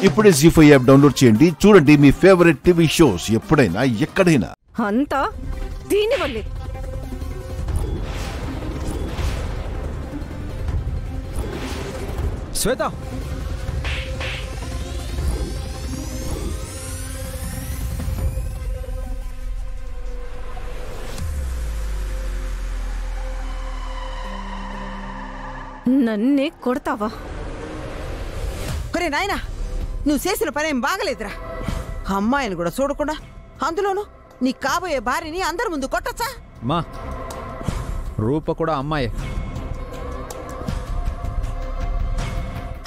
ఇప్పుడే జీ5 app download చేయండి. చూడండి మీ ఫేవరెట్ టీవీ షోస్ ఎప్పుడైనా ఎక్కడైనా. అంతా దీనివల్లే. శ్వేత, నన్నే కొడతావా? ఒరే నాయనా, నువ్వు చేసిన పనేం బాగలేదురా. అమ్మాయిని కూడా చూడకుండా, అందులోనూ నీ కాబోయే భార్యని అందరి ముందు కొట్టచ్చా? మా రూప కూడా అమ్మాయే.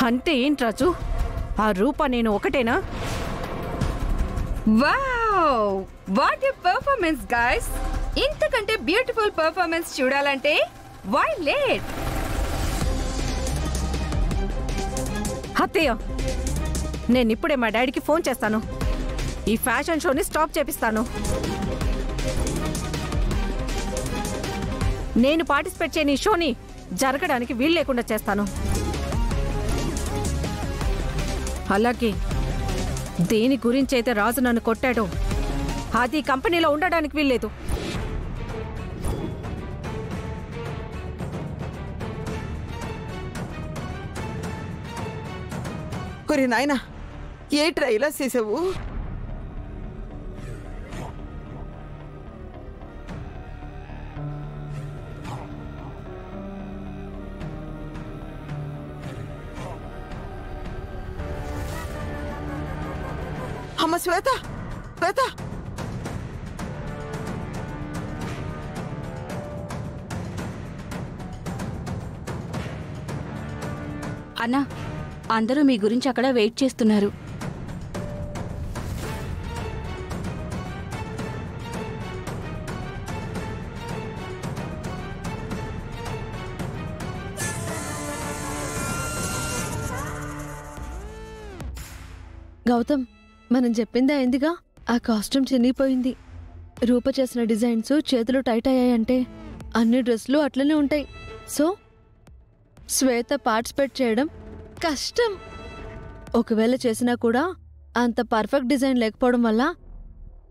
అంటే ఏంటి రాజు, ఆ రూప నేను ఒకటేనా? Wow, what a performance guys. ఇంతకంటే బ్యూటిఫుల్ పర్ఫార్మెన్స్ చూడాలంటే వై లేట్? అత్తయ్య, నేను ఇప్పుడే మా డాడీకి ఫోన్ చేస్తాను. ఈ ఫ్యాషన్ షోని స్టాప్ చేపిస్తాను. నేను పార్టిసిపేట్ చేయని షోని జరగడానికి వీలు లేకుండా చేస్తాను. అలాగే దేని గురించి అయితే రాజు నన్ను కొట్టాడో అది కంపెనీలో ఉండడానికి వీల్లేదు. ఒరే నాయనా, ఏట్రా ఇలా చేసావు? అమ్మ శ్వేత, శ్వేత, అన్నా, అందరూ మీ గురించి అక్కడ వెయిట్ చేస్తున్నారు. గౌతమ్, మనం చెప్పిందే అయిందిగా. ఆ కాస్ట్యూమ్ చినిగిపోయింది. రూప చేసిన డిజైన్స్ చేతులు టైట్ అయ్యాయంటే అన్ని డ్రెస్లు అట్లనే ఉంటాయి. సో శ్వేత పార్టిసిపేట్ చేయడం కష్టం. ఒకవేళ చేసినా కూడా అంత పర్ఫెక్ట్ డిజైన్ లేకపోవడం వల్ల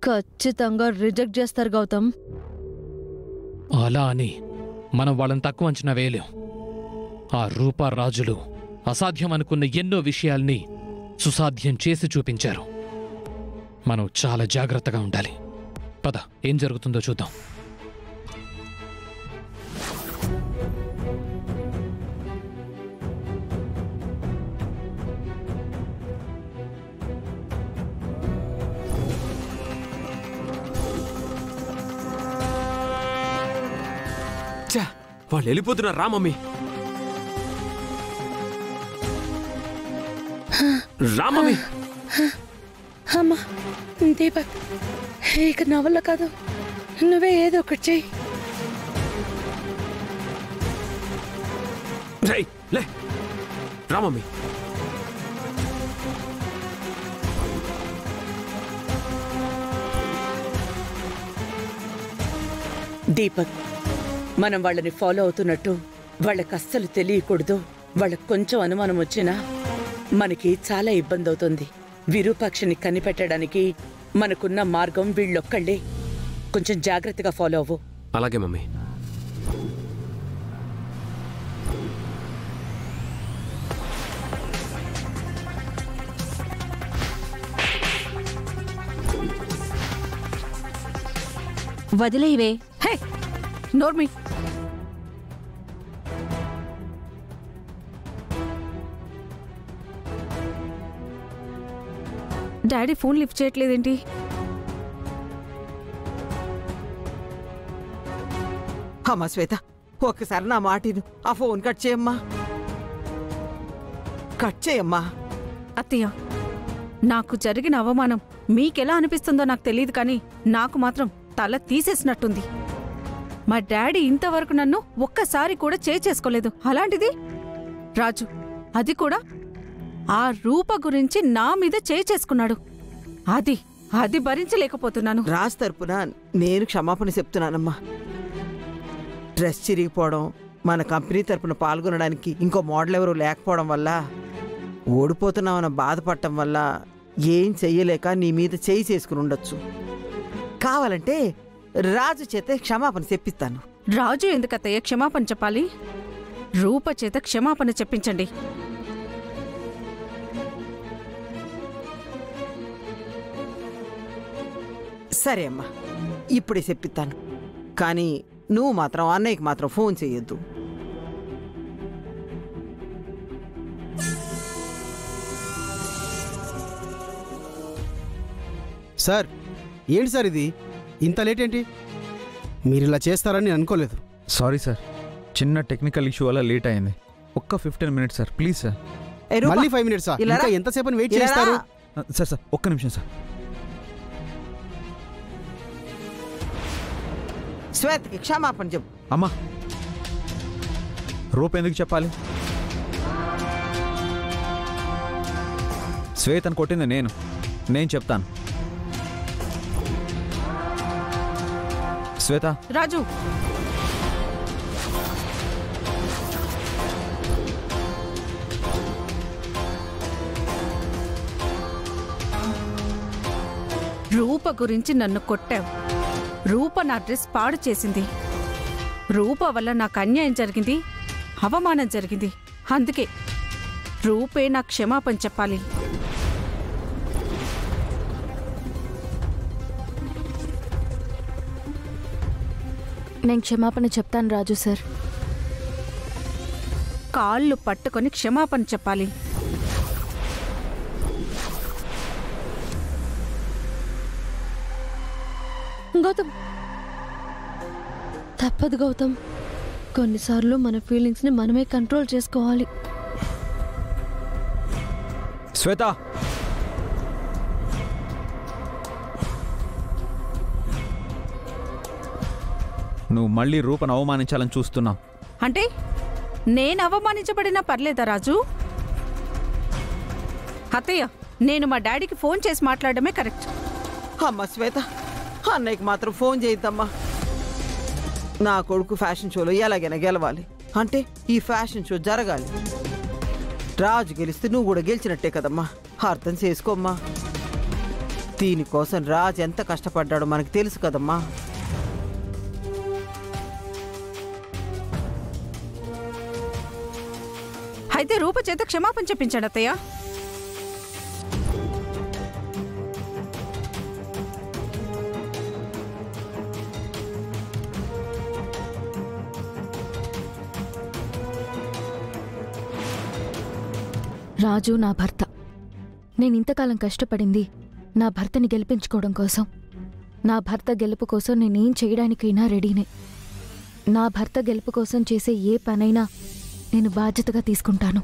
ఖచ్చితంగా రిజెక్ట్ చేస్తారు గౌతమ్. అలా అని మనం వాళ్ళని తక్కువ అంచనా వేయలేం. ఆ రూపా రాజులు అసాధ్యం అనుకున్న ఎన్నో విషయాల్ని సుసాధ్యం చేసి చూపించారు. మనం చాలా జాగ్రత్తగా ఉండాలి. పద, ఏం జరుగుతుందో చూద్దాం. వాళ్ళు వెళ్ళిపోతున్నారు. రా మమ్మీ, రా మమ్మీ. అమ్మా దీపక్, ఇక నా వల్ల కాదు, నువ్వే ఏదో ఒకటి చెయ్యి. రై లే, రా మమ్మీ. దీపక్, మనం వాళ్ళని ఫాలో అవుతున్నట్టు వాళ్ళకి అస్సలు తెలియకూడదు. వాళ్ళకి కొంచెం అనుమానం వచ్చినా మనకి చాలా ఇబ్బంది అవుతుంది. విరూపాక్షని కనిపెట్టడానికి మనకున్న మార్గం వీళ్ళొక్కళ్ళే. కొంచెం జాగ్రత్తగా ఫాలో అవ్వు. అలాగే మమ్మీ. వదిలేవే. హే నోర్మి, డాడీ ఫోన్ లిఫ్ట్ చేయట్లేదేంటి? అమ్మా శ్వేత, ఒక్కసారి నా మాటిను. ఆ ఫోన్ కట్ చేయమ్మా, కట్ చేయమ్మా. అత్తయ్య, నాకు జరిగిన అవమానం మీకెలా అనిపిస్తుందో నాకు తెలియదు, కానీ నాకు మాత్రం తల తీసేసినట్టుంది. మా డాడీ ఇంతవరకు నన్ను ఒక్కసారి కూడా చేసుకోలేదు. అలాంటిది రాజు, అది కూడా ఆ రూప గురించి నా మీద చేసుకున్నాడు. అది భరించలేకపోతున్నాను. రాజ్ తరపున నేను క్షమాపణ చెప్తున్నానమ్మా. డ్రెస్ చిరిగిపోవడం, మన కంపెనీ తరపున పాల్గొనడానికి ఇంకో మోడల్ ఎవరు లేకపోవడం వల్ల ఓడిపోతున్నామన్న బాధపడటం వల్ల ఏం చెయ్యలేక నీ మీద చేయి చేసుకుని ఉండొచ్చు. కావాలంటే రాజు చేత క్షమాపణ చెప్పిస్తాను. రాజు ఎందుకత్తయ్య క్షమాపణ చెప్పాలి? రూప చేత క్షమాపణ చెప్పించండి. సరే అమ్మా, ఇప్పుడే చెప్పిస్తాను. కానీ నువ్వు మాత్రం అన్నయ్యకి మాత్రం ఫోన్ చేయొద్దు. సార్, ఏంటి సార్ ఇది? ఇంత లేట్ ఏంటి? మీరు ఇలా చేస్తారని నేను అనుకోలేదు. సారీ సార్, చిన్న టెక్నికల్ ఇష్యూ వల్ల లేట్ అయింది. ఒక్క 15 మినిట్స్ సార్, ప్లీజ్ సార్. మళ్ళీ 5 మినిట్స్ సార్? ఇంకా ఎంతసేపు వెయిట్ చేస్తారు? సార్ సార్ ఒక్క నిమిషం సార్. శ్వేతకి క్షమాపణ చెప్పు. అమ్మా, రూప ఎందుకు చెప్పాలి? శ్వేతను కొట్టింది నేను చెప్తాను. శ్వేత. రాజు, రూప గురించి నన్ను కొట్టావు. రూప నా డ్రెస్ పాడు చేసింది. రూప వల్ల నాకు అన్యాయం జరిగింది, అవమానం జరిగింది. అందుకే రూపే నా క్షమాపణ చెప్పాలి. నేను క్షమాపణ చెప్తాను రాజు సార్. కాళ్ళు పట్టుకొని క్షమాపణ చెప్పాలి. గౌతమ్, తప్పదు గౌతమ్. కొన్నిసార్లు మన ఫీలింగ్స్ని మనమే కంట్రోల్ చేసుకోవాలి. శ్వేత, నువ్వు మళ్ళీ రూపను అవమానించాలని చూస్తున్నావు. అంటే నేను అవమానించబడినా పర్లేదా రాజు? అత్తయ్య, నేను మా డాడీకి ఫోన్ చేసి మాట్లాడడమే కరెక్ట్. అమ్మ శ్వేత, అన్నయ్యకి మాత్రం ఫోన్ చేయొద్దమ్మా. నా కొడుకు ఫ్యాషన్ షోలో ఎలాగైనా గెలవాలి అంటే ఈ ఫ్యాషన్ షో జరగాలి. రాజు గెలిస్తే నువ్వు కూడా గెలిచినట్టే కదమ్మా. అర్థం చేసుకోమ్మా. దీనికోసం రాజు ఎంత కష్టపడ్డాడో మనకు తెలుసు కదమ్మా. అయితే రూప చేత క్షమాపణ చెప్పించాడు అత్తయ్య. రాజు నా భర్త. నేను ఇంతకాలం కష్టపడింది నా భర్తని గెలిపించుకోవడం కోసం. నా భర్త గెలుపు కోసం నేనేం చేయడానికైనా రెడీనే. నా భర్త గెలుపు కోసం చేసే ఏ పనైనా నేను బాధ్యతగా తీసుకుంటాను.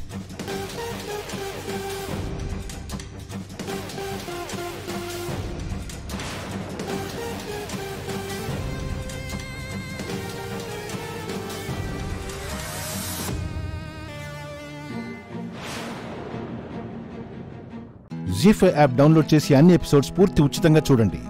జీ5 యాప్ డౌన్లోడ్ చేసి అన్ని ఎపిసోడ్స్ పూర్తి ఉచితంగా చూడండి.